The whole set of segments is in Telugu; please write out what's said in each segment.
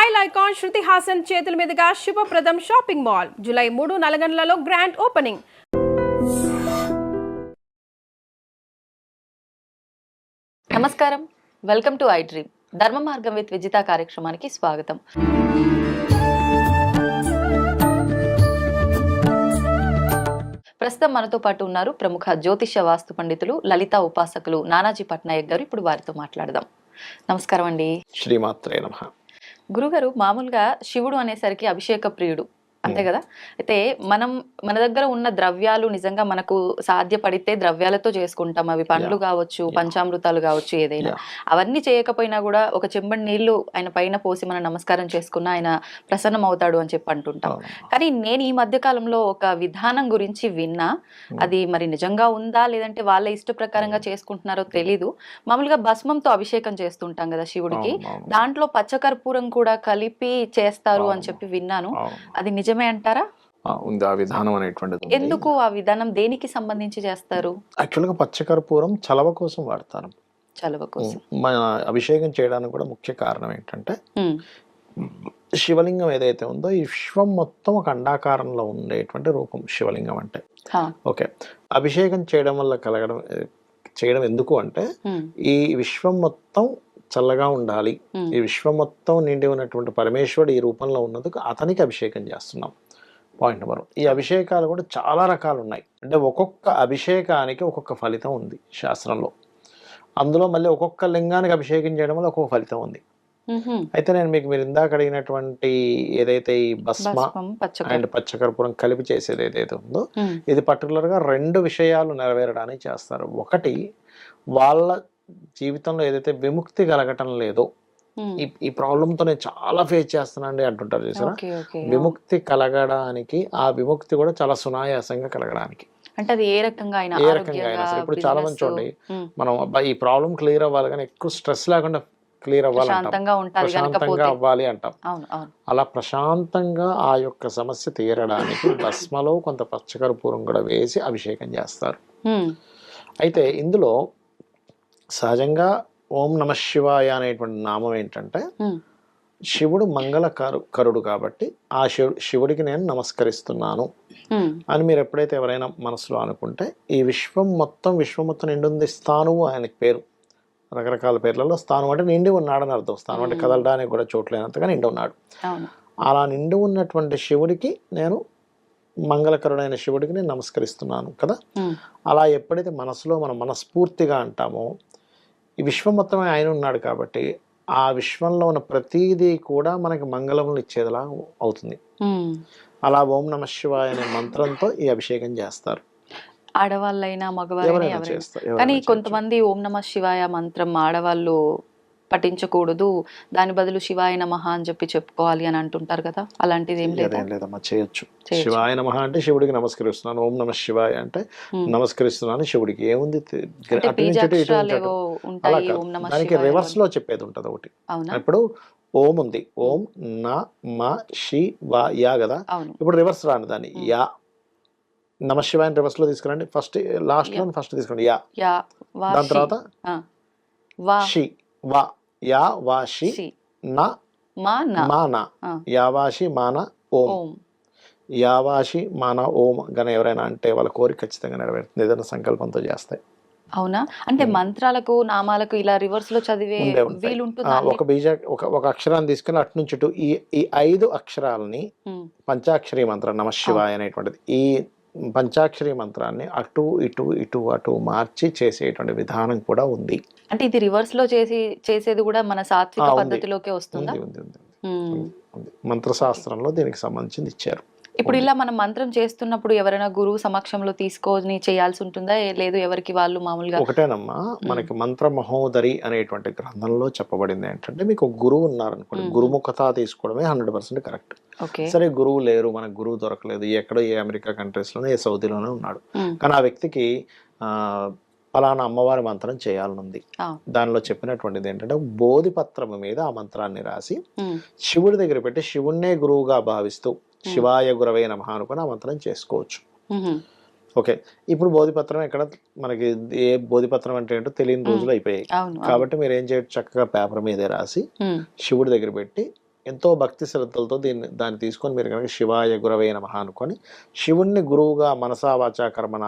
స్టైల్ ఐకాన్ శృతి హాసన్ చేతుల మీదుగా శుభప్రదం షాపింగ్ మాల్ జూలై 3 నల్గొండలలో గ్రాండ్ ఓపెనింగ్. నమస్కారం, వెల్కమ్ టు ఐ డ్రీమ్. ధర్మ మార్గం విత్ విజిత కార్యక్రమానికి స్వాగతం. ప్రస్తుతం మనతో పాటు ఉన్నారు ప్రముఖ జ్యోతిష వాస్తు పండితులు, లలిత ఉపాసకులు నానాజీ పట్నాయక్ గారు. ఇప్పుడు వారితో మాట్లాడదాం. నమస్కారం అండి. శ్రీమాత్రే నమః. గురుగారు, మామూలుగా శివుడు అనేసరికి అభిషేక ప్రియుడు, అంతే కదా? అయితే మన దగ్గర ఉన్న ద్రవ్యాలు నిజంగా మనకు సాధ్యపడితే ద్రవ్యాలతో చేసుకుంటాం. అవి పండ్లు కావచ్చు, పంచామృతాలు కావచ్చు, ఏదైనా. అవన్నీ చేయకపోయినా కూడా ఒక చెంబడి నీళ్లు ఆయన పైన పోసి మనం నమస్కారం చేసుకున్న ఆయన ప్రసన్నం అవుతాడు అని చెప్పి అంటుంటాం. కానీ నేను ఈ మధ్య కాలంలో ఒక విధానం గురించి విన్నా. అది మరి నిజంగా ఉందా లేదంటే వాళ్ళ ఇష్ట ప్రకారంగా చేసుకుంటున్నారో తెలీదు. మామూలుగా భస్మంతో అభిషేకం చేస్తుంటాం కదా శివుడికి, దాంట్లో పచ్చకర్పూరం కూడా కలిపి చేస్తారు అని చెప్పి విన్నాను. అది నిజమే అంటారా? ఉంది ఆ విధానం అనేటువంటిది. ఎందుకు ఆ విధానం దేనికి సంబంధించి చేస్తారు? యాక్చువల్గా పచ్చకర్పూరం చలవ కోసం వాడతారు. చలవ కోసం. మన అభిషేకం చేయడానికి కూడా ముఖ్య కారణం ఏంటంటే శివలింగం ఏదైతే ఉందో ఈ విశ్వం మొత్తం ఒక అండాకారంలో ఉండేటువంటి రూపం శివలింగం అంటే. ఓకే, అభిషేకం చేయడం ఎందుకు అంటే ఈ విశ్వం మొత్తం చల్లగా ఉండాలి, ఈ విశ్వం మొత్తం నిండి ఉన్నటువంటి పరమేశ్వరుడు ఈ రూపంలో ఉన్నందుకు అతనికి అభిషేకం చేస్తున్నాం. Point number 1. ఈ అభిషేకాలు కూడా చాలా రకాలు ఉన్నాయి. అంటే ఒక్కొక్క అభిషేకానికి ఒక్కొక్క ఫలితం ఉంది శాస్త్రంలో. అందులో మళ్ళీ ఒక్కొక్క లింగానికి అభిషేకం చేయడం వల్ల ఒక్కొక్క ఫలితం ఉంది. అయితే నేను మీరు ఇందాక అడిగినటువంటి ఏదైతే ఈ భస్మ అండ్ పచ్చకర్పూరం కలిపి చేసేది ఏదైతే ఉందో ఇది పర్టికులర్ గా 2 విషయాలు నెరవేరడానికి చేస్తారు. ఒకటి, వాళ్ళ జీవితంలో ఏదైతే విముక్తి కలగటం లేదో, ఈ ప్రాబ్లంతో నేను చాలా ఫేస్ చేస్తున్నానండి అంటుంటారు చూసారా. విముక్తి కలగడానికి, ఆ విముక్తి కూడా చాలా సునాయాసంగా కలగడానికి అంటే అది ఏ రకంగా అయినా ఇప్పుడు చాలా మంది చూడండి, మనం ఈ ప్రాబ్లం క్లియర్ అవ్వాలి కానీ ఎక్కువ స్ట్రెస్ లేకుండా క్లియర్ అవ్వాలి, ప్రశాంతంగా అవ్వాలి అంటాం. అలా ప్రశాంతంగా ఆ యొక్క సమస్య తీరడానికి భస్మలో కొంత పచ్చకర్పూరం కూడా వేసి అభిషేకం చేస్తారు. అయితే ఇందులో సహజంగా ఓం నమ శివాయ అనేటువంటి నామం ఏంటంటే శివుడు మంగళకరుడు కాబట్టి ఆ శివుడికి నేను నమస్కరిస్తున్నాను అని మీరు ఎప్పుడైతే ఎవరైనా మనసులో అనుకుంటే ఈ విశ్వం మొత్తం నిండుంది. స్థానువు ఆయనకి పేరు. రకరకాల పేర్లలో స్థానం అంటే నిండి ఉన్నాడని అర్థం. స్థానం అంటే కదలడానికి కూడా చోట్లేనంతగా నిండి ఉన్నాడు. అలా నిండి ఉన్నటువంటి శివుడికి నేను, మంగళకరుడైన శివుడికి నేను నమస్కరిస్తున్నాను కదా. అలా ఎప్పుడైతే మనసులో మనం మనస్ఫూర్తిగా అంటామో ఈ విశ్వం మొత్తమే ఆయన ఉన్నాడు కాబట్టి ఆ విశ్వంలో ఉన్న ప్రతిదీ కూడా మనకి మంగళములు ఇచ్చేదిలా అవుతుంది. అలా ఓం నమ శివాయ అనే మంత్రంతో ఈ అభిషేకం చేస్తారు. ఆడవాళ్ళైనా మగవాళ్ళైనా చేస్తారు. కానీ కొంతమంది ఓం నమ శివాయ మంత్రం ఆడవాళ్ళు పఠించకూడదు, దాని బదులు శివాయ నమః అని చెప్పి చెప్పుకోవాలి అని అంటుంటారు కదా. అలాంటిది ఏం లేదమ్మా, చేయొచ్చు. శివాయ నమః అంటే శివుడికి నమస్కరిస్తున్నాను, ఓం నమ శివాయ అంటే నమస్కరిస్తున్నాను శివుడికి. ఏముంది, దానికి రివర్స్ లో చెప్పేది ఉంటది ఒకటి. ఇప్పుడు ఓం ఉంది, ఓం న మ శి వా యా కదా. ఇప్పుడు రివర్స్ రాను దాన్ని యా, నమ శివాయ రివర్స్ లో తీసుకురండి. ఫస్ట్ లాస్ట్ లో ఫస్ట్ తీసుకోండి యా, దాని తర్వాత షి వా, యా వాషి నా మాన, యావాషి మాన ఓం. యావాషి మాన ఓం గన ఎవరైనా అంటే వాళ్ళ కోరిక ఖచ్చితంగా నెరవేరుతుంది, ఏదైనా సంకల్పంతో చేస్తాయి. అవునా? అంటే మంత్రాలకు నామాలకు ఇలా రివర్స్ లో చదివే ఒక అక్షరాన్ని తీసుకుని అటు నుంచి ఇటు ఈ 5 అక్షరాలని పంచాక్షరి మంత్రం నమ శివాయ అనేటువంటిది, ఈ పంచాక్షరి మంత్రాన్ని అటు ఇటు ఇటు అటు మార్చి చేసేటువంటి విధానం కూడా ఉంది. అంటే ఇది రివర్స్ లో చేసేది కూడా మన సాత్విక పద్ధతిలోకే వస్తుందా? మంత్రశాస్త్రంలో దీనికి సంబంధించింది ఇచ్చారు. ఇప్పుడు ఇలా మనం మంత్రం చేస్తున్నప్పుడు ఎవరైనా గురువు సమక్షంలో తీసుకొని చేయాల్సి ఉంటుందా, లేదు ఎవరికి వాళ్ళు మామూలుగా? ఒకటేనమ్మా, మనకి మంత్ర మహోదరి అనేటువంటి గ్రంథంలో చెప్పబడింది ఏంటంటే మీకు గురువు ఉన్నారనుకోండి, గురుముఖత తీసుకోవడమే 100% కరెక్ట్. సరే, గురువు లేరు, మనకు గురువు దొరకలేదు, ఎక్కడో ఏ అమెరికా కంట్రీస్ లోనే ఏ సౌదీలోనే ఉన్నాడు, కానీ ఆ వ్యక్తికి ఫలానా అమ్మవారి మంత్రం చేయాలనుంది. దానిలో చెప్పినటువంటిది ఏంటంటే బోధిపత్రం మీద ఆ మంత్రాన్ని రాసి శివుడి దగ్గర పెట్టి శివుణ్ణే గురువుగా భావిస్తూ శివాయ గురవే నమః అనుకుని ఆ మంత్రం చేసుకోవచ్చు. ఓకే, ఇప్పుడు బోధిపత్రం ఎక్కడ మనకి, ఏ బోధిపత్రం అంటే ఏంటో తెలియని రోజులు అయిపోయాయి. కాబట్టి మీరు ఏం చేయొచ్చు, చక్కగా పేపర్ మీదే రాసి శివుడి దగ్గర పెట్టి ఎంతో భక్తి శ్రద్ధలతో దాన్ని తీసుకొని మీరు కనుక శివాయ గురవే నమః అనుకొని శివుణ్ణి గురువుగా మనసా వాచా కర్మన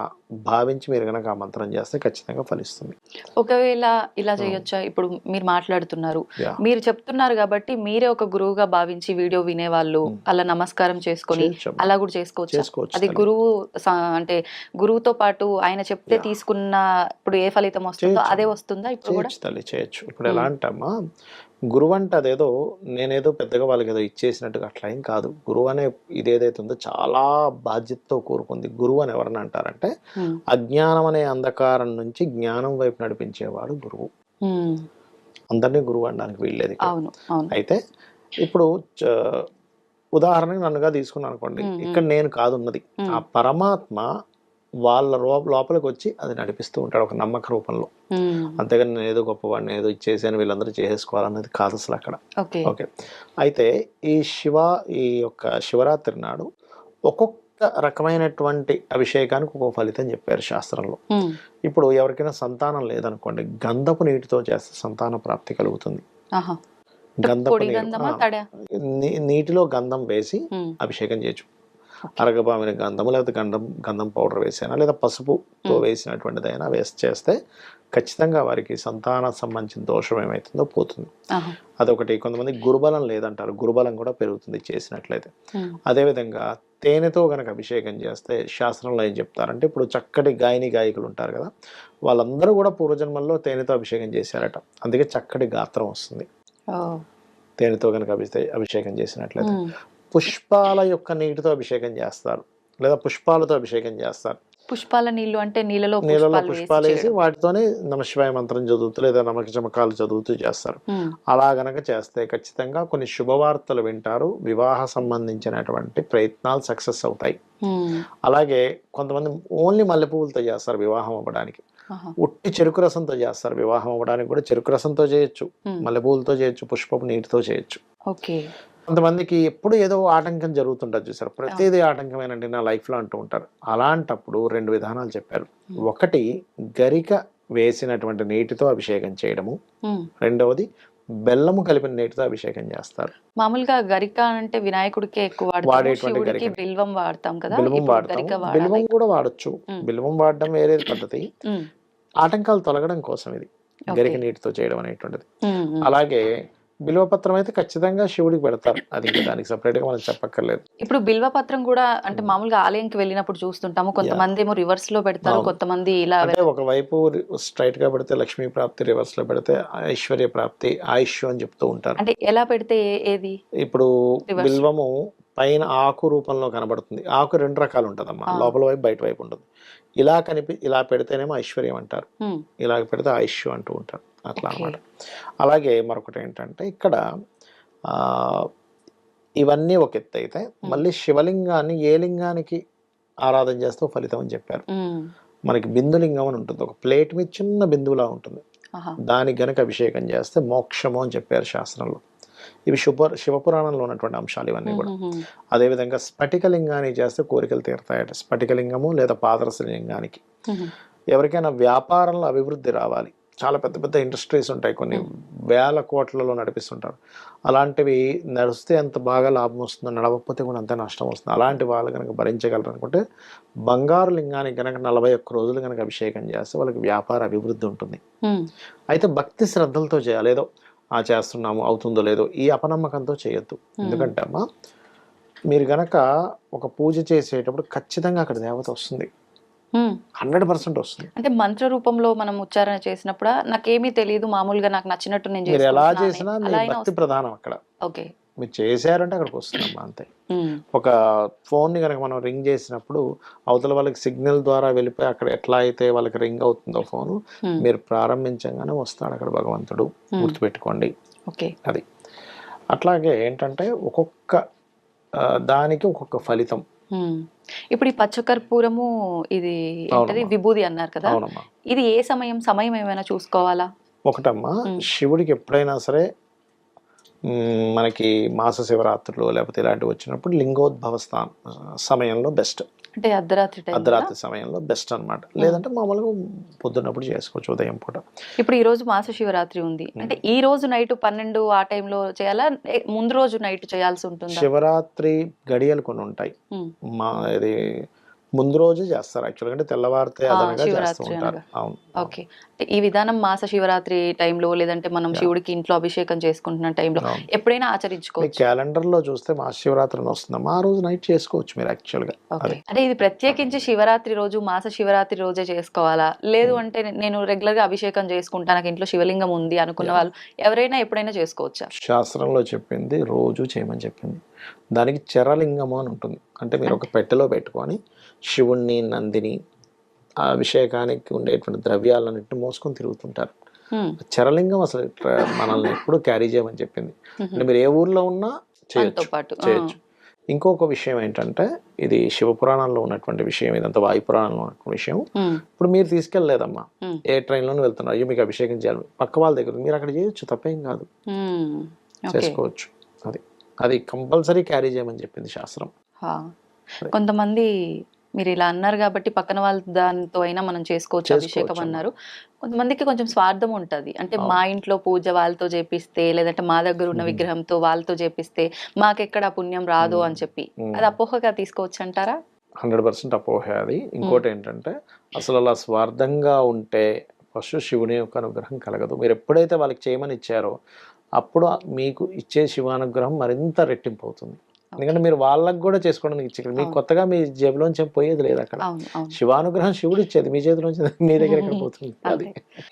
భావించి మీరు కనుక ఆ మంత్రం చేస్తే ఖచ్చితంగా ఫలిస్తుంది. ఒకవేళ ఇలా చేయొచ్చా? ఇప్పుడు మీరు మాట్లాడుతున్నారు, Yeah. మీరు చెప్తున్నారు కాబట్టి మీరే ఒక గురువుగా భావించి వీడియో వినేవాళ్ళు అలా నమస్కారం చేసుకొని చేయొచ్చమ్మా. అలా కూడా చేసుకోవచ్చు. చేసుకోవచ్చు అది తల్లి. గురువు అంటే గురువుతో పాటు ఆయన చెప్తే తీసుకున్న ఇప్పుడు ఏ ఫలితం వస్తుందో చేయొచ్చు. అదే వస్తుందా ఇప్పుడు కూడా? చేయొచ్చు తల్లి, చేయొచ్చు. ఇప్పుడు ఎలా అంటమ్మా, గురువు అంటే అదేదో నేనేదో పెద్దగా వాళ్ళకి ఏదో ఇచ్చేసినట్టుగా అట్లా ఏం కాదు. గురువు అనే ఇదేదైతే ఉందో చాలా బాధ్యతతో కూరుకుంది. గురువు అని ఎవరని అంటారంటే అజ్ఞానం అనే అంధకారం నుంచి జ్ఞానం వైపు నడిపించేవాడు గురువు. అందరినీ గురువు అనడానికి వీల్లేదు ఇక్కడ. అవును, అవును. అయితే ఇప్పుడు ఉదాహరణకి నన్నుగా తీసుకున్నాను అనుకోండి, ఇక్కడ నేను కాదు ఉన్నది, ఆ పరమాత్మ వాళ్ళ లోపలికి వచ్చి అది నడిపిస్తూ ఉంటాడు ఒక నమ్మక రూపంలో. అంతేగాని నేను ఏదో గొప్పవాడిని ఏదో ఇచ్చేసాను వీళ్ళందరూ చేసేసుకోవాలన్నది కాదు అసలు అక్కడ. ఓకే. అయితే ఈ యొక్క శివరాత్రి నాడు ఒక్కొక్క రకమైనటువంటి అభిషేకానికి ఒక్కొక్క ఫలితం చెప్పారు శాస్త్రంలో. ఇప్పుడు ఎవరికైనా సంతానం లేదనుకోండి, గంధపు నీటితో చేస్తే సంతాన ప్రాప్తి కలుగుతుంది. గంధపు నీటిలో గంధం వేసి అభిషేకం చేయొచ్చు. అరగబామిన గంధము లేకపోతే గంధం పౌడర్ వేసినా లేదా పసుపుతో వేసినటువంటిదైనా చేస్తే ఖచ్చితంగా వారికి సంతాన సంబంధించిన దోషం ఏమైతుందో పోతుంది. అదొకటి. కొంతమంది గురుబలం లేదంటారు, గురుబలం కూడా పెరుగుతుంది చేసినట్లయితే. అదేవిధంగా తేనెతో గనక అభిషేకం చేస్తే శాస్త్రంలో ఏం చెప్తారంటే, ఇప్పుడు చక్కటి గాయకులు ఉంటారు కదా, వాళ్ళందరూ కూడా పూర్వజన్మల్లో తేనెతో అభిషేకం చేశారట. అందుకే చక్కటి గాత్రం వస్తుంది తేనెతో గనక అభిషేకం చేసినట్లయితే. పుష్పాల యొక్క నీటితో అభిషేకం చేస్తారు లేదా పుష్పాలతో అభిషేకం చేస్తారు. పుష్పాల నీళ్లు అంటే నీళ్ళలో పుష్పాలు వేసి వాటితోనే నమశివాయ మంత్రం చదువుతూ లేదా నమక చమకాలు చదువుతూ చేస్తారు. అలా గనక చేస్తే ఖచ్చితంగా కొన్ని శుభవార్తలు వింటారు, వివాహ సంబంధించినటువంటి ప్రయత్నాలు సక్సెస్ అవుతాయి. అలాగే కొంతమంది ఓన్లీ మల్లెపువ్వులతో చేస్తారు వివాహం అవ్వడానికి, ఉట్టి చెరుకు రసంతో చేస్తారు వివాహం అవ్వడానికి కూడా. చెరుకు రసంతో చేయొచ్చు, మల్లెపువ్వులతో చేయొచ్చు, పుష్పపు నీటితో చేయొచ్చు. కొంతమందికి ఎప్పుడు ఏదో ఆటంకం జరుగుతుంటుంది చూసారు, ప్రతిదీ ఆటంకమేనండి నా లైఫ్లో అంటూ ఉంటారు. అలాంటప్పుడు 2 విధానాలు చెప్పారు. ఒకటి గరిక వేసినటువంటి నీటితో అభిషేకం చేయడము, రెండవది బెల్లము కలిపిన నీటితో అభిషేకం చేస్తారు. మామూలుగా గరిక అంటే వినాయకుడికి ఎక్కువ వాడేటువంటి బిల్వం వాడతాం కదా, బిల్వం కూడా వాడచ్చు. బిల్వం వాడడం వేరే పద్ధతి, ఆటంకాలు తొలగడం కోసం ఇది గరిక నీటితో చేయడం అనేటువంటిది. అలాగే బిల్వపత్రం అయితే ఖచ్చితంగా శివుడికి పెడతారు, అది దానికి సపరేట్ గా మనం చెప్పక్కర్లేదు. ఇప్పుడు బిల్వపత్రం కూడా అంటే మామూలుగా ఆలయంకి వెళ్ళినప్పుడు చూస్తుంటాము, కొంతమంది ఏమో రివర్స్ లో పెడతారు, కొంతమంది ఇలా. అంటే ఒకవైపు స్ట్రైట్ గా పెడితే లక్ష్మీ ప్రాప్తి, రివర్స్ లో పెడితే ఐశ్వర్య ప్రాప్తి, ఆయుష్ అని చెప్తూ ఉంటారు. అంటే ఎలా పెడితే ఏది? ఇప్పుడు బిల్వము పైన ఆకు రూపంలో కనబడుతుంది. ఆకు 2 రకాలు ఉంటదమ్మా, లోపల వైపు బయట వైపు ఉంటుంది. ఇలా పెడితేనేమో ఐశ్వర్యం అంటారు, ఇలా పెడితే ఆయుష్ అంటూ ఉంటారు, అట్లా అన్నమాట. అలాగే మరొకటి ఏంటంటే ఇక్కడ ఇవన్నీ ఒక ఎత్తు అయితే, మళ్ళీ శివలింగాన్ని ఏ లింగానికి ఆరాధన చేస్తే ఫలితం అని చెప్పారు. మనకి బిందులింగం అని ఉంటుంది, ఒక ప్లేట్ మీద చిన్న బిందువులా ఉంటుంది, దానికి గనక అభిషేకం చేస్తే మోక్షము అని చెప్పారు శాస్త్రంలో. ఇవి శివపురాణంలో ఉన్నటువంటి అంశాలు ఇవన్నీ కూడా. అదేవిధంగా స్ఫటికలింగానికి చేస్తే కోరికలు తీరుతాయట. స్ఫటికలింగము లేదా పాదరస లింగానికి. ఎవరికైనా వ్యాపారంలో అభివృద్ధి రావాలి, చాలా పెద్ద పెద్ద ఇండస్ట్రీస్ ఉంటాయి, కొన్ని వేల కోట్లలో నడిపిస్తుంటారు, అలాంటివి నడిస్తే ఎంత బాగా లాభం వస్తుందో, నడవకపోతే కూడా అంతే నష్టం వస్తుంది. అలాంటి వాళ్ళు కనుక భరించగలరు అనుకుంటే బంగారు లింగానికి కనుక 41 రోజులు కనుక అభిషేకం చేస్తే వాళ్ళకి వ్యాపార అభివృద్ధి ఉంటుంది. అయితే భక్తి శ్రద్ధలతో చేయాలి, ఏదో చేస్తున్నాము అవుతుందో లేదో ఈ అపనమ్మకంతో చేయొద్దు. ఎందుకంటే అమ్మా, మీరు గనక ఒక పూజ చేసేటప్పుడు ఖచ్చితంగా అక్కడ దేవత వస్తుంది, 100% వస్తుంది. అంటే మంత్ర రూపంలో మనం ఉచ్చారణ చేసినప్పుడు నాకేమీ తెలియదు, మామూలుగా నాకు నచ్చినట్టు నేను మీరు ఎలా చేసినా మీ భక్తి ప్రధానం అక్కడ. ఓకే, మీరు చేశారంటే అక్కడికి వస్తుందమ్మా అంతే. ఒక ఫోన్ని కనుక మనం రింగ్ చేసినప్పుడు అవతల వాళ్ళకి సిగ్నల్ ద్వారా వెళ్ళిపోయి అక్కడ ఎట్లా అయితే వాళ్ళకి రింగ్ అవుతుందో ఫోను, మీరు ప్రారంభించగానే వస్తాడు అక్కడ భగవంతుడు, గుర్తుపెట్టుకోండి. అది అట్లాగే ఏంటంటే ఒక్కొక్క దానికి ఒక్కొక్క ఫలితం. ఇప్పుడు ఈ పచ్చకర్పూరము ఇది ఏంటది విభూది అన్నారు కదా, ఇది ఏ సమయం ఏమైనా చూసుకోవాలా? ఒకటమ్మా, శివుడికి ఎప్పుడైనా సరే మనకి మాస శివరాత్రులు లేకపోతే ఇలాంటివి వచ్చినప్పుడు లింగోద్భవ సమయంలో బెస్ట్. అంటే అర్ధరాత్రి టైం. అర్ధరాత్రి సమయంలో బెస్ట్ అన్నమాట. లేదంటే మామూలుగా పొద్దున్నప్పుడు చేసుకోవచ్చు, ఉదయం పూట. ఇప్పుడు ఈ రోజు మాస శివరాత్రి ఉంది అంటే ఈ రోజు నైట్ 12 ఆ టైంలో చేయాలా, ముందు రోజు నైట్ చేయాల్సి ఉంటుందా? శివరాత్రి గడియలు కొన్ని ఉంటాయి, మా ఇది ముందు రోజే చేస్తారు యాక్చువల్గా, అంటే తెల్లవారితే అదనంగా చేస్తూ ఉంటారు. అవును. ఓకే. ఈ విధానం మాస శివరాత్రి టైంలో లేదంటే మనం శివుడికి ఇంట్లో అభిషేకం చేసుకుంటున్న టైంలో ఎప్పుడైనా ఆచరించుకోవచ్చు. క్యాలెండర్ లో చూస్తే మహాశివరాత్రి అని వస్తుందమ్మా, ఆ రోజు నైట్ చేసుకోవచ్చు మీరు యాక్చువల్గా. అంటే ఇది ప్రత్యేకించి శివరాత్రి రోజు మాస శివరాత్రి రోజే చేసుకోవాలా, లేదు అంటే నేను రెగ్యులర్ గా అభిషేకం చేసుకుంటా నాకు ఇంట్లో శివలింగం ఉంది అనుకున్న వాళ్ళు ఎవరైనా ఎప్పుడైనా చేసుకోవచ్చా? శాస్త్రంలో చెప్పింది రోజు చేయమని చెప్పింది. దానికి చరలింగము అని ఉంటుంది, అంటే మీరు ఒక పెట్టెలో పెట్టుకొని శివుణ్ణి నందిని ఆ అభిషేకానికి ఉండేటువంటి ద్రవ్యాలన్నింటినీ మోసుకొని తిరుగుతుంటారు. చరలింగం అసలు మనల్ని ఎప్పుడు క్యారీ చేయమని చెప్పింది. అంటే మీరు ఏ ఊర్లో ఉన్నా చేయొచ్చు. ఇంకొక విషయం ఏంటంటే, ఇది శివపురాణంలో ఉన్నటువంటి విషయం, ఇదంతా వాయుపురాణంలో ఉన్నటువంటి విషయం. ఇప్పుడు మీరు తీసుకెళ్ళలేదమ్మా, ఏ ట్రైన్లోనే వెళ్తున్నారు, అయ్యో మీకు అభిషేకం చేయాలి, పక్క వాళ్ళ దగ్గర మీరు అక్కడ చేయొచ్చు, తప్పేం కాదు, చేసుకోవచ్చు. అది కంపల్సరీ క్యారీ చేయమని చెప్పింది శాస్త్రం. కొంతమంది మీరు ఇలా అన్నారు కాబట్టి పక్కన వాళ్ళ దానితో అయినా మనం చేసుకోవచ్చు అభిషేకం అన్నారు. కొంతమందికి కొంచెం స్వార్థం ఉంటది, అంటే మా ఇంట్లో పూజ వాళ్ళతో చేపిస్తే లేదంటే మా దగ్గర ఉన్న విగ్రహంతో వాళ్ళతో చేపిస్తే మాకెక్కడ పుణ్యం రాదు అని చెప్పి, అది అపోహగా తీసుకోవచ్చు అంటారా? 100% అపోహ అది. ఇంకోటి ఏంటంటే, అసలు అలా స్వార్థంగా ఉంటే ఫస్ట్ శివుని యొక్క అనుగ్రహం కలగదు. మీరు ఎప్పుడైతే వాళ్ళకి చేయమని ఇచ్చారో అప్పుడు మీకు ఇచ్చే శివానుగ్రహం మరింత రెట్టింపు అవుతుంది. ఎందుకంటే మీరు వాళ్ళకి కూడా చేసుకోవడానికి ఇచ్చి, మీకు కొత్తగా మీ జేబులోంచి పోయేది లేదు అక్కడ. శివానుగ్రహం శివుడు ఇచ్చేది, మీ చేతిలోంచి మీ దగ్గర ఎక్కడ పోతుంది. అది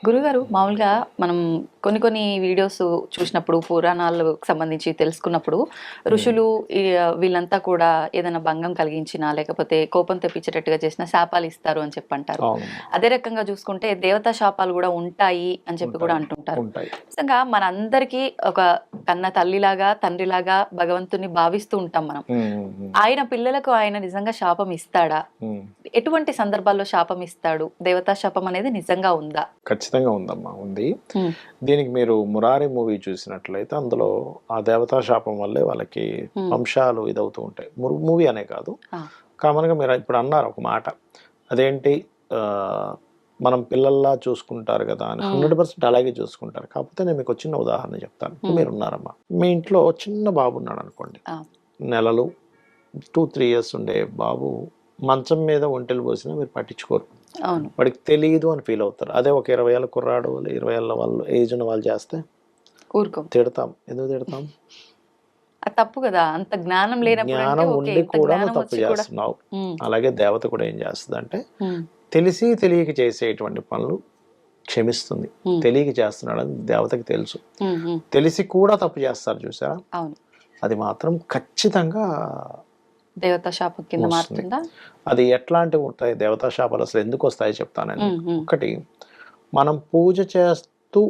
గురుగారు, మామూలుగా మనం కొన్ని వీడియోస్ చూసినప్పుడు పురాణాలకు సంబంధించి తెలుసుకున్నప్పుడు ఋషులు వీళ్ళంతా కూడా ఏదైనా భంగం కలిగించినా లేకపోతే కోపం తెప్పించేటట్టుగా చేసిన శాపాలు ఇస్తారు అని చెప్పి అంటారు. అదే రకంగా చూసుకుంటే దేవతా శాపాలు కూడా ఉంటాయి అని చెప్పి కూడా అంటుంటారు. నిజంగా మనందరికీ ఒక కన్న తల్లిలాగా తండ్రిలాగా భగవంతుని భావిస్తూ ఉంటాం మనం. ఆయన పిల్లలకు ఆయన నిజంగా శాపం ఇస్తాడా? ఎటువంటి సందర్భాల్లో శాపం ఇస్తాడు? దేవతా శాపం అనేది నిజంగా ఉందా? ఖచ్చితంగా ఉందమ్మా, ఉంది. దీనికి మీరు మురారి మూవీ చూసినట్లయితే అందులో ఆ దేవతా శాపం వల్లే వాళ్ళకి వంశాలు ఇదవుతూ ఉంటాయి. మూవీ అనే కాదు, కామన్ గా మీరు ఇప్పుడు అన్నారు ఒక మాట, అదేంటి మనం పిల్లల్లా చూసుకుంటారు కదా అని. 100% అలాగే చూసుకుంటారు. కాకపోతే నేను మీకు చిన్న ఉదాహరణ చెప్తాను. మీరు ఉన్నారమ్మా, మీ ఇంట్లో చిన్న బాబు ఉన్నాడు అనుకోండి, నెలలు 2-3 years ఉండే బాబు మంచం మీద ఒంటెలు పోసినా మీరు పట్టించుకోరు, వాడికి తెలియదు అని ఫీల్ అవుతారు. అదే ఒక 20 ఏళ్ళ కుర్రాడు 20 ఏళ్ళ వాళ్ళు ఏజ్ ఉన్న వాళ్ళు చేస్తే తిడతాం. ఎందుకు తిడతాం? తప్పు కదా, అంత జ్ఞానం లేనప్పుడు. జ్ఞానం ఉండి కూడా తప్పు చేస్తున్నావు. అలాగే దేవత కూడా ఏం చేస్తుంది అంటే, తెలిసి తెలియక చేసేటువంటి పనులు క్షమిస్తుంది. తెలియక చేస్తున్నాడు అని దేవతకి తెలుసు, తెలిసి కూడా తప్పు చేస్తారు చూసారా, అది మాత్రం ఖచ్చితంగా దేవతా శాపం కింద మారుతుందా? అది ఎట్లాంటివి ఉంటాయి దేవతా శాపాలు, అసలు ఎందుకు వస్తాయో చెప్తానండి. ఒకటి, మనం పూజ చేస్తూ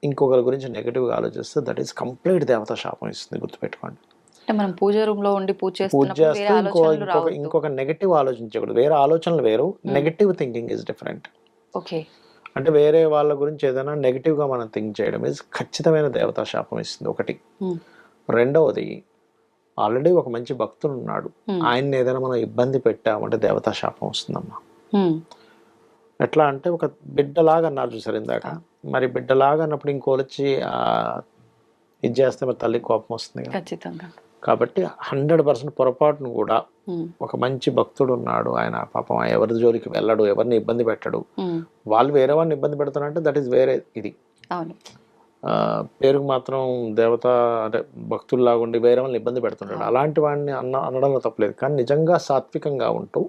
ఇంకొకరి గురించి నెగటివ్గా ఆలోచిస్తే దట్ ఈస్ కంప్లీట్ దేవతా శాపం ఇస్తుంది, గుర్తుపెట్టుకోండి. అంటే మనం పూజ రూమ్ లో ఉండి పూజ చేస్తూ ఇంకొక నెగటివ్ ఆలోచించకూడదు. వేరే ఆలోచనలు వేరు, negative thinking is different. Okay. అంటే వేరే వాళ్ళ గురించి ఏదైనా నెగటివ్ గా మనం థింక్ చేయడం ఇస్ ఖచ్చితమైన దేవతా శాపం ఇస్తుంది, ఒకటి. రెండవది, ఆల్రెడీ ఒక మంచి భక్తుడు ఉన్నాడు, ఆయన్ని ఏదైనా మనం ఇబ్బంది పెట్టామంటే దేవతా శాపం వస్తుందమ్మా. ఎట్లా అంటే, ఒక బిడ్డలాగా అన్నారు చూసారు ఇందాక, మరి బిడ్డలాగా అన్నప్పుడు ఇంకోళ్ళు వచ్చి ఇది చేస్తే మరి తల్లికి కోపం వస్తుంది ఖచ్చితంగా. కాబట్టి 100% పొరపాటును కూడా ఒక మంచి భక్తుడు ఉన్నాడు, ఆయన పాపం ఎవరి జోలికి వెళ్ళడు, ఎవరిని ఇబ్బంది పెట్టడు, వాళ్ళు వేరే వాళ్ళని ఇబ్బంది పెడతారంటే దట్ ఈస్ వేరే. ఇది పేరుకు మాత్రం దేవత అంటే భక్తుల్లాగా ఉండి వేరే వాళ్ళని ఇబ్బంది పెడుతుంటాడు, అలాంటి వాడిని అనడంలో తప్పలేదు. కానీ నిజంగా సాత్వికంగా ఉంటూ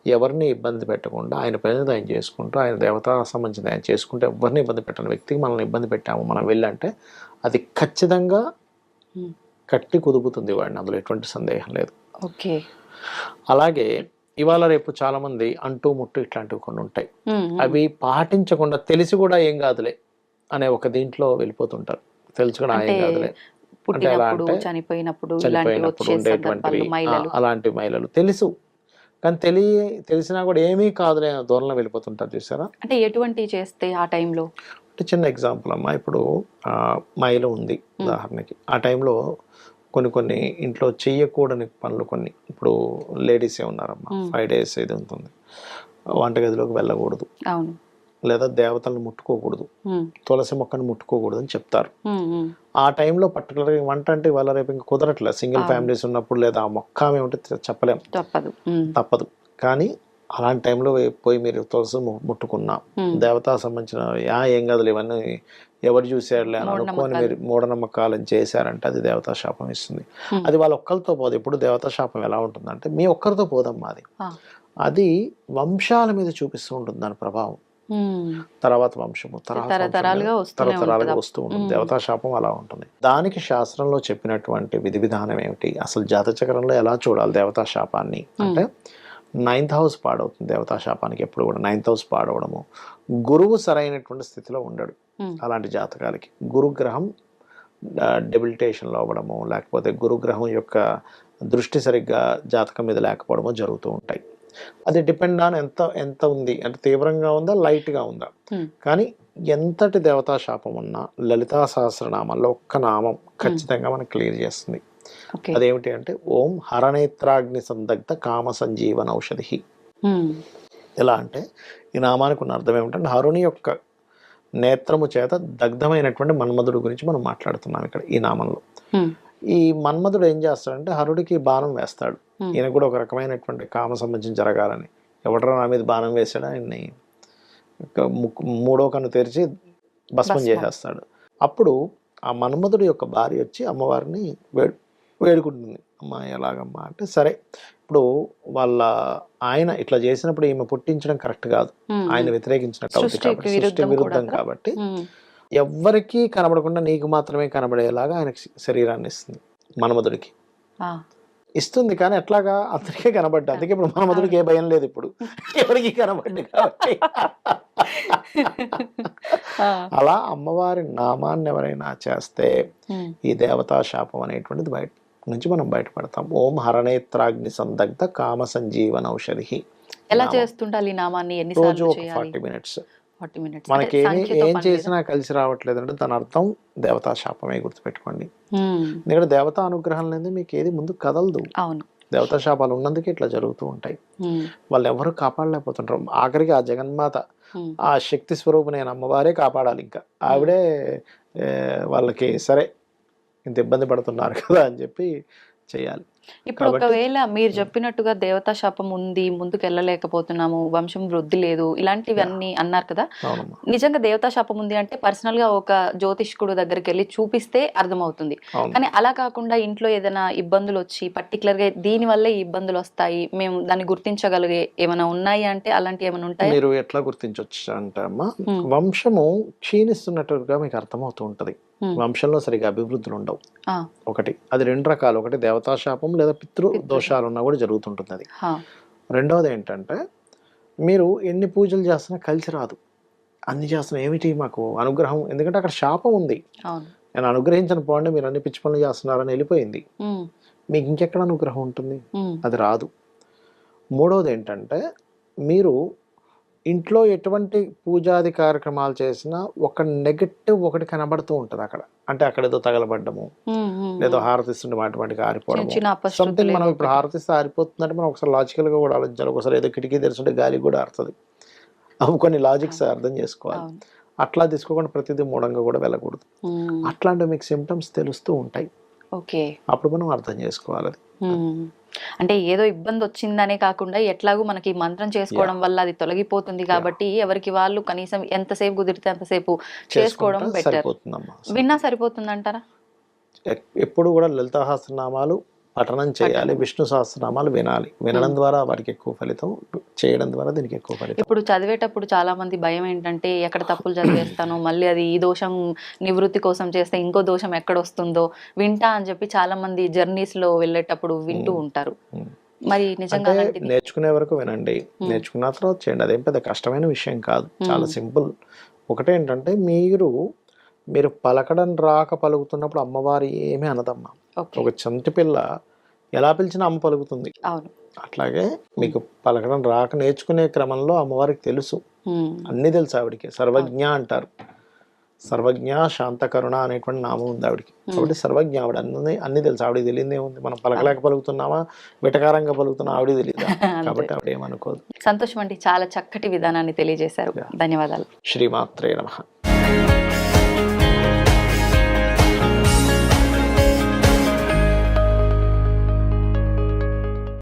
ఎవరిని ఇబ్బంది పెట్టకుండా ఆయన పని ఆయన చేసుకుంటూ ఆయన దేవతా సంబంధించింది ఆయన చేసుకుంటూ ఎవరిని ఇబ్బంది పెట్టని వ్యక్తికి మనల్ని ఇబ్బంది పెట్టాము మనం వెళ్ళంటే అది ఖచ్చితంగా కట్టి కుదుపుతుంది వాడిని, అందులో ఎటువంటి సందేహం లేదు. ఓకే. అలాగే ఇవాళ రేపు చాలా మంది అంటూ ముట్టు ఇట్లాంటివి కొన్ని ఉంటాయి, అవి పాటించకుండా తెలిసి కూడా ఏం కాదులే అనే ఒక దీంట్లో వెళ్ళిపోతుంటారు. తెలుసు కూడా ఏం కాదులే అంటే ఎలా అంటే చనిపోయినప్పుడు ఉండేటువంటివి అలాంటి మహిళలు తెలుసు కానీ తెలిసినా కూడా ఏమీ కాదులే దూరంలో వెళ్ళిపోతుంటారు చూసారా. అంటే ఎటువంటి చేస్తే ఆ టైంలో, అంటే చిన్న ఎగ్జాంపుల్ అమ్మా, ఇప్పుడు మహిళ ఉంది ఉదాహరణకి, ఆ టైంలో కొన్ని ఇంట్లో చెయ్యకూడని పనులు కొన్ని, ఇప్పుడు లేడీసే ఉన్నారమ్మా, 5 days ఇది ఉంటుంది, వంటగదిలోకి వెళ్ళకూడదు, అవును, లేదా దేవతలను ముట్టుకోకూడదు, తులసి మొక్కను ముట్టుకోకూడదు అని చెప్తారు. ఆ టైంలో పర్టికులర్గా వంట అంటే ఇవాళ రేపు ఇంకా కుదరట్లేదు, సింగిల్ ఫ్యామిలీస్ ఉన్నప్పుడు, లేదా ఆ మొక్క ఆమె ఉంటే చెప్పలేం, తప్పదు. కానీ అలాంటి టైంలో పోయి మీరు తులసి ముట్టుకున్నా, దేవతా సంబంధించిన ఏం కదలు ఇవన్నీ ఎవరు చూసారులే అని అనుకోని మీరు మూఢనమ్మకాలను చేశారంటే అది దేవతా శాపం ఇస్తుంది. అది వాళ్ళ ఒక్కరితో పోదు. ఇప్పుడు దేవతా శాపం ఎలా ఉంటుందంటే మీ ఒక్కరితో పోదమ్మా, అది వంశాల మీద చూపిస్తూ ఉంటుంది దాని ప్రభావం. తర్వాత వంశము తరతరాలుగా వస్తూ ఉంటుంది. దేవతా శాపం అలా ఉంటుంది. దానికి శాస్త్రంలో చెప్పినటువంటి విధి విధానం ఏమిటి, అసలు జాతచక్రంలో ఎలా చూడాలి దేవతా శాపాన్ని అంటే 9th house పాడవుతుంది దేవతా శాపానికి. ఎప్పుడు కూడా 9th house పాడవడము, గురువు సరైనటువంటి స్థితిలో ఉండడు అలాంటి జాతకాలకి. గురుగ్రహం డెబిలిటేషన్లో అవ్వడము, లేకపోతే గురుగ్రహం యొక్క దృష్టి సరిగ్గా జాతకం మీద లేకపోవడము జరుగుతూ ఉంటాయి. అది డిపెండ్ ఆన్ ఎంత ఉంది అంటే తీవ్రంగా ఉందా లైట్గా ఉందా. కానీ ఎంతటి దేవతా శాపం ఉన్నా లలితా సహస్రనామాల్లో ఒక్క నామం ఖచ్చితంగా మనకు క్లియర్ చేస్తుంది. అదేమిటి అంటే ఓం హరనేత్రాగ్ని సందగ్ధ కామ సంజీవన ఔషధి. ఎలా అంటే ఈ నామానికి ఉన్న అర్థం ఏమిటంటే హరుని యొక్క నేత్రము చేత దగ్ధమైనటువంటి మన్మధుడు గురించి మనం మాట్లాడుతున్నాం ఇక్కడ ఈ నామంలో. ఈ మన్మధుడు ఏం చేస్తాడంటే హరుడికి బాణం వేస్తాడు. ఈయన కూడా ఒక రకమైనటువంటి కామ సంబంధించి జరగాలని, ఎవడరా నా మీద బాణం వేసాడు ఆయన్ని మూడో కన్ను తెరిచి భస్మం చేసేస్తాడు. అప్పుడు ఆ మన్మధుడు యొక్క భార్య వచ్చి అమ్మవారిని వేడుకుంటుంది. అమ్మ ఎలాగమ్మా అంటే సరే, ఇప్పుడు వాళ్ళ ఆయన ఇట్లా చేసినప్పుడు ఈమె పుట్టించడం కరెక్ట్ కాదు, ఆయన వ్యతిరేకించినట్టు అవుతుంది కాబట్టి, సృష్టి విరుద్ధం కాబట్టి ఎవ్వరికీ కనబడకుండా నీకు మాత్రమే కనబడేలాగా ఆయన శరీరాన్ని ఇస్తుంది మన్మధుడికి. ఇస్తుంది కానీ ఎట్లాగా అతనికే కనబడ్డా, అందుకే ఇప్పుడు మన్మధుడికి ఏ భయం లేదు, ఇప్పుడు ఎవరికి కనబడ్డు కాబట్టి. అలా అమ్మవారి నామాన్ని ఎవరైనా చేస్తే ఈ దేవతా శాపం అనేటువంటిది బయట నుంచి మనం బయటపడతాం. ఓం హరనేత్రాగ్ని సందగ్ధ కామ సంజీవన ఔషధి. ఎలా చేస్తుండాలి ఈ నామాన్ని? రోజు 40 minutes. మనకి ఏం చేసినా కలిసి రావట్లేదు అంటే దాని అర్థం దేవతా శాపమే, గుర్తుపెట్టుకోండి. ఎందుకంటే దేవతా అనుగ్రహం లేదు మీకు ఏది ముందు కదలదు. దేవతా శాపాలు ఉన్నందుకే ఇట్లా జరుగుతూ ఉంటాయి. వాళ్ళు ఎవరు కాపాడలేకపోతుంటారు. ఆఖరికి ఆ జగన్మాత ఆ శక్తి స్వరూపమైన అమ్మవారే కాపాడాలి. ఇంకా ఆవిడే వాళ్ళకి సరే ఇంత ఇబ్బంది పడుతున్నారు కదా అని చెప్పి చేయాలి. ఇప్పుడు ఒకవేళ మీరు చెప్పినట్టుగా దేవతా శాపం ఉంది, ముందుకు వెళ్ళలేకపోతున్నాము, వంశం వృద్ధి లేదు, ఇలాంటివన్నీ అన్నారు కదా, నిజంగా దేవతా శాపం ఉంది అంటే పర్సనల్ గా ఒక జ్యోతిష్కుడు దగ్గరికి వెళ్ళి చూపిస్తే అర్థమవుతుంది. కానీ అలా కాకుండా ఇంట్లో ఏదైనా ఇబ్బందులు వచ్చి పర్టికులర్ గా దీని వల్లే ఈ ఇబ్బందులు వస్తాయి, మేము దాన్ని గుర్తించగలిగే ఏమైనా ఉన్నాయి అంటే అలాంటి ఏమైనా ఉంటాయి? మీరు ఎట్లా గుర్తించవచ్చు అంటే అమ్మా, వంశము క్షీణిస్తున్నట్టుగా మీకు అర్థమవుతూ ఉంటది. వంశంలో సరిగా అభివృద్ధులు ఉండవు. ఒకటి అది 2 రకాలు, ఒకటి దేవతా శాపం లేదా పితృ దోషాలు ఉన్నా కూడా జరుగుతుంటుంది అది. రెండవది ఏంటంటే మీరు ఎన్ని పూజలు చేస్తున్నా కలిసి రాదు, అన్ని చేస్తున్నా ఏమిటి మాకు అనుగ్రహం, ఎందుకంటే అక్కడ శాపం ఉంది. నేను అనుగ్రహించను పోండి మీరు అన్ని పిచ్చి పనులు చేస్తున్నారని వెళ్ళిపోయింది, మీకు ఇంకెక్కడ అనుగ్రహం ఉంటుంది, అది రాదు. మూడవది ఏంటంటే మీరు ఇంట్లో ఎటువంటి పూజాది కార్యక్రమాలు చేసినా ఒక నెగటివ్ ఒకటి కనబడుతూ ఉంటుంది అక్కడ. అంటే అక్కడ ఏదో తగలబడ్డము, లేదో హారతిస్తుంటే వాటికి ఆరిపోవడం, సంథింగ్. మనం ఇప్పుడు హారతిస్తే ఆరిపోతుందంటే మనం ఒకసారి లాజికల్ గా కూడా ఆలోచించాలి. ఒకసారి ఏదో కిటికీ తెరుస్తుంటే గాలి కూడా ఆరుతుంది. అవి కొన్ని లాజిక్స్ అర్థం చేసుకోవాలి. అట్లా తీసుకోకుండా ప్రతిదీ మూఢంగా కూడా వెళ్ళకూడదు. అట్లాంటివి మీకు సిమ్టమ్స్ తెలుస్తూ ఉంటాయి, అప్పుడు మనం అర్థం చేసుకోవాలి. అది అంటే ఏదో ఇబ్బంది వచ్చిందనే కాకుండా ఎట్లాగూ మనకి మంత్రం చేసుకోవడం వల్ల అది తొలగిపోతుంది కాబట్టి ఎవరికి వాళ్ళు కనీసం ఎంతసేపు కుదిరితే అంతసేపు చేసుకోవడం బెటర్. విన్నా సరిపోతుంది అంటారా? ఎప్పుడు కూడా లలితా సహస్రనామాలు పఠనం చేయాలి, విష్ణు సహస్రనామాలు వినాలి. వినడం ద్వారా వాటికి ఎక్కువ ఫలితం, చేయడం ద్వారా దీనికి ఎక్కువ ఫలితం. ఇప్పుడు చదివేటప్పుడు చాలా మంది భయం ఏంటంటే ఎక్కడ తప్పులు చదివేస్తాను, మళ్ళీ అది ఈ దోషం నివృత్తి కోసం చేస్తే ఇంకో దోషం ఎక్కడ వస్తుందో వింటా అని చెప్పి చాలా మంది జర్నీస్ లో వెళ్ళేటప్పుడు వింటూ ఉంటారు. మరి నిజంగా నేర్చుకునే వరకు వినండి, నేర్చుకున్న తర్వాత చేయండి. అదేం పెద్ద కష్టమైన విషయం కాదు, చాలా సింపుల్. ఒకటేంటంటే మీరు పలకడం రాక పలుకుతున్నప్పుడు అమ్మవారి ఏమీ అనదమ్మా. ఒక చంటి పిల్ల ఎలా పిలిచినా అమ్మ పలుకుతుంది. అట్లాగే మీకు పలకడం రాక నేర్చుకునే క్రమంలో అమ్మవారికి తెలుసు, అన్ని తెలుసు ఆవిడికి. సర్వజ్ఞ అంటారు. సర్వజ్ఞ శాంతకరుణ అనేటువంటి నామం ఉంది ఆవిడకి. కాబట్టి సర్వజ్ఞ ఆవిడ అన్ని తెలుసు. ఆవిడకి తెలియదే ఉంది. మనం పలకలేక పలుకుతున్నామా, వెటకారంగా పలుకుతున్నా ఆవిడ తెలియదు. కాబట్టి ఆవిడ ఏమనుకోదు. సంతోషం అండి, చాలా చక్కటి విధానాన్ని తెలియజేశారు. ధన్యవాదాలు. శ్రీమాత్రే నమః.